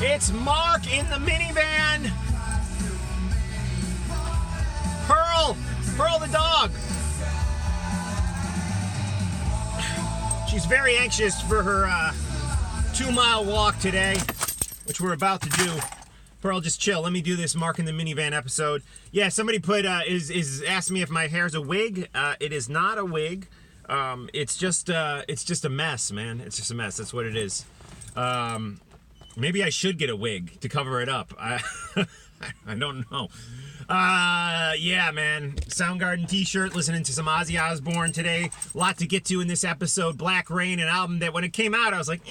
It's Mark in the minivan. Pearl the dog. She's very anxious for her 2-mile walk today, which we're about to do. Pearl, just chill. Let me do this Mark in the minivan episode. Yeah, somebody put is asked me if my hair's a wig. It is not a wig. It's just a mess, man. It's just a mess. That's what it is. Maybe I should get a wig to cover it up. I don't know. Yeah, man. Soundgarden t-shirt, listening to some Ozzy Osbourne today. A lot to get to in this episode. Black Rain, an album that when it came out, I was like,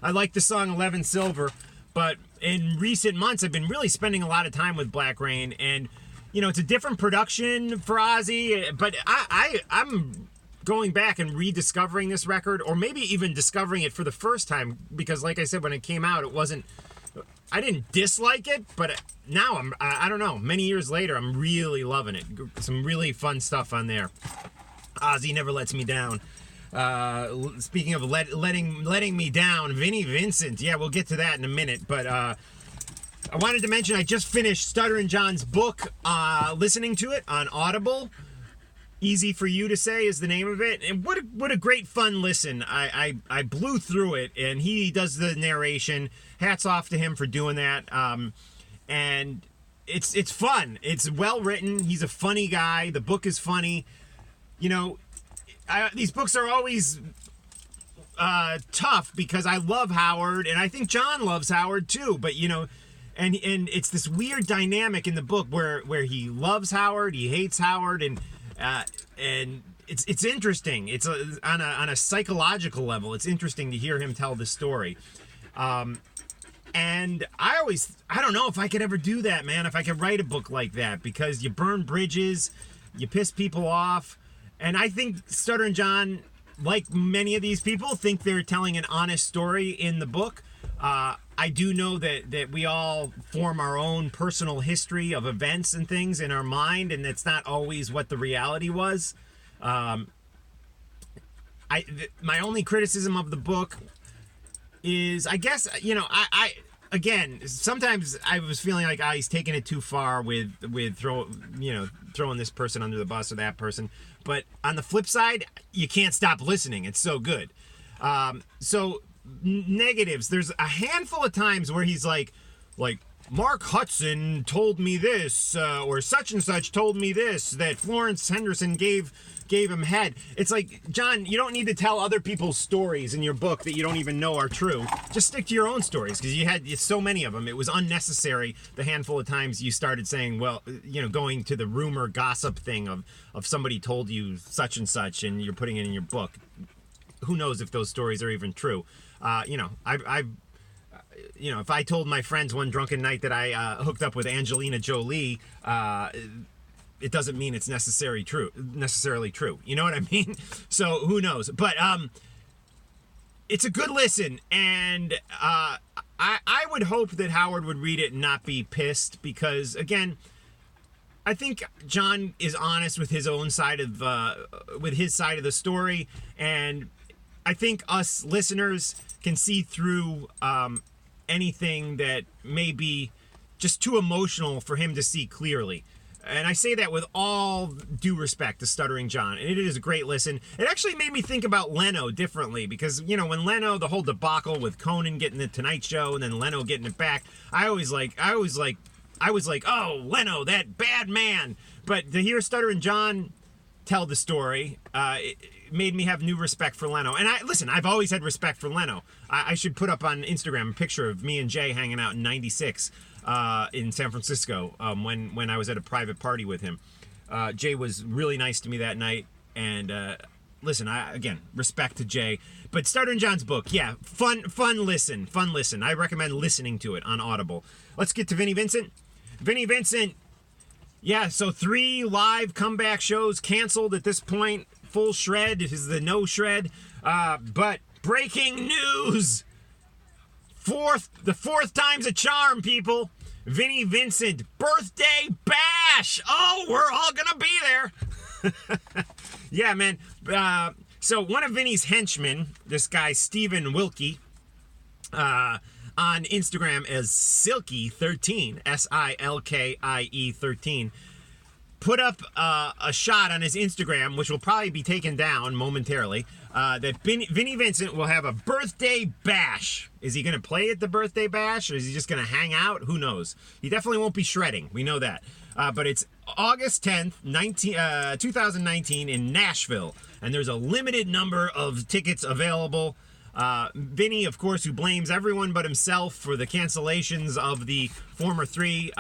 I like the song 11 Silver. But in recent months, I've been really spending a lot of time with Black Rain. And, you know, it's a different production for Ozzy. But I'm going back and rediscovering this record, or maybe even discovering it for the first time. Because, like I said, when it came out, I didn't dislike it, but now I don't know, many years later, I'm really loving it. Some really fun stuff on there. Ozzy Never Lets Me Down. Speaking of letting me down, Vinnie Vincent. Yeah, we'll get to that in a minute, but I wanted to mention I just finished Stuttering John's book, listening to it on Audible. Easy for You to Say is the name of it, and what a great fun listen. I blew through it, and he does the narration. Hats off to him for doing that. And it's fun. It's well written. He's a funny guy. The book is funny. You know, these books are always tough because I love Howard, and I think John loves Howard too. But you know, and it's this weird dynamic in the book where he loves Howard, he hates Howard, and it's interesting. It's on a psychological level. It's interesting to hear him tell the story. And I don't know if I could ever do that, man, if I could write a book like that, because you burn bridges, you piss people off. And I think Stuttering John, like many of these people, think they're telling an honest story in the book. I do know that we all form our own personal history of events and things in our mind, and that's not always what the reality was. My only criticism of the book is, I guess, you know, again, sometimes I was feeling like he's taking it too far with throwing this person under the bus or that person. But on the flip side, you can't stop listening. It's so good. So negatives. There's a handful of times where he's like Mark Hudson told me this, or such and such told me this, that Florence Henderson gave him head. It's like, John, you don't need to tell other people's stories in your book that you don't even know are true. Just stick to your own stories, because you had so many of them. It was unnecessary the handful of times you started saying, well, you know, going to the rumor gossip thing of somebody told you such and such, and you're putting it in your book. Who knows if those stories are even true? You know, if I told my friends one drunken night that I hooked up with Angelina Jolie, it doesn't mean it's necessarily true. You know what I mean? So who knows? But it's a good listen, and I would hope that Howard would read it and not be pissed, because again, I think John is honest with his own side of the story, and I think us listeners can see through anything that may be just too emotional for him to see clearly. And I say that with all due respect to Stuttering John. And it is a great listen. It actually made me think about Leno differently, because, you know, when Leno, the whole debacle with Conan getting the Tonight Show and then Leno getting it back, I was like, oh, Leno, that bad man. But to hear Stuttering John tell the story, it made me have new respect for Leno. And I've always had respect for Leno. I should put up on Instagram a picture of me and Jay hanging out in '96 in San Francisco when I was at a private party with him. Jay was really nice to me that night. And listen, again, respect to Jay. But Stuttering John's book, yeah, fun listen. I recommend listening to it on Audible. Let's get to Vinnie Vincent. Vinnie Vincent, yeah, so 3 live comeback shows canceled at this point. Full shred. It is the no shred. But breaking news. The fourth time's a charm, people. Vinnie Vincent, birthday bash. Oh, we're all gonna be there. Yeah, man. So one of Vinnie's henchmen, this guy Stephen Wilkie, on Instagram as Silkie13, Silkie 13, put up a shot on his Instagram, which will probably be taken down momentarily, that Vinnie Vincent will have a birthday bash. Is he going to play at the birthday bash, or is he just going to hang out? Who knows? He definitely won't be shredding. We know that. But it's August 10th, 2019 in Nashville, and there's a limited number of tickets available. Vinnie, of course, who blames everyone but himself for the cancellations of the former 3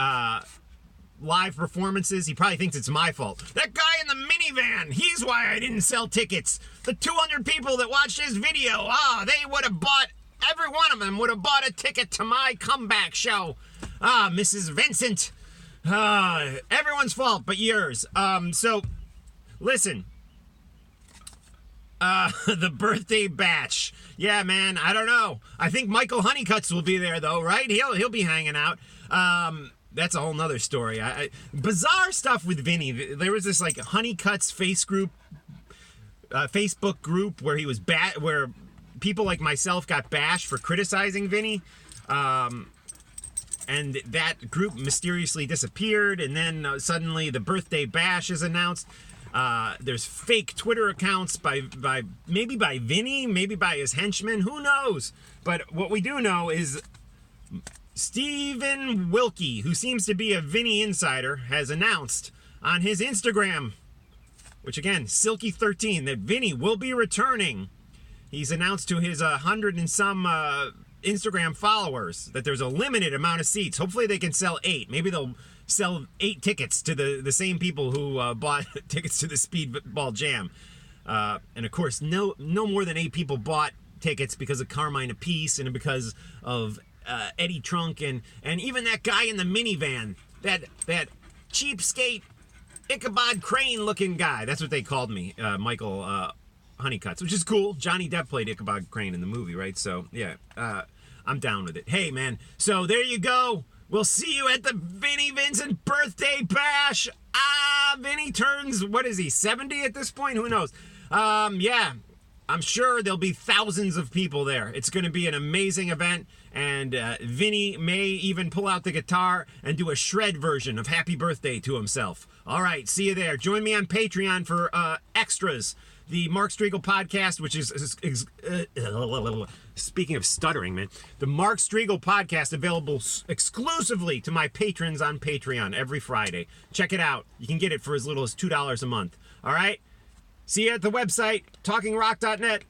live performances. He probably thinks it's my fault. That guy in the minivan, he's why I didn't sell tickets. The 200 people that watched his video, they would have bought, every one of them would have bought a ticket to my comeback show. Mrs. Vincent. Everyone's fault but yours. So, listen. The birthday batch. Yeah, man, I don't know. I think Michael Honeycutt will be there, though, right? He'll be hanging out. That's a whole nother story. Bizarre stuff with Vinnie. There was this like Honeycutt's Facebook group where he was where people like myself got bashed for criticizing Vinnie, and that group mysteriously disappeared. And then suddenly the birthday bash is announced. There's fake Twitter accounts maybe by Vinnie, maybe by his henchmen. Who knows? But what we do know is Stephen Wilkie, who seems to be a Vinnie insider, has announced on his Instagram, which again, Silkie13, that Vinnie will be returning. He's announced to his 100 and some Instagram followers that there's a limited amount of seats. Hopefully they can sell 8. Maybe they'll sell 8 tickets to the same people who bought tickets to the Speedball Jam. And of course, no more than 8 people bought tickets because of Carmine Appice and because of Eddie Trunk and even that guy in the minivan, that cheapskate Ichabod Crane looking guy. That's what they called me, Michael Honeycutt, which is cool. Johnny Depp played Ichabod Crane in the movie, right? So yeah, I'm down with it. Hey man, so there you go. We'll see you at the Vinnie Vincent birthday bash. Vinnie turns, what is he, 70 at this point? Who knows? Yeah, I'm sure there'll be thousands of people there. It's going to be an amazing event, and Vinnie may even pull out the guitar and do a shred version of Happy Birthday to himself. All right, see you there. Join me on Patreon for extras. The Mark Strigl podcast, which is speaking of stuttering, man, the Mark Strigl podcast available exclusively to my patrons on Patreon every Friday. Check it out. You can get it for as little as $2 a month. All right? See you at the website, talkingrock.net.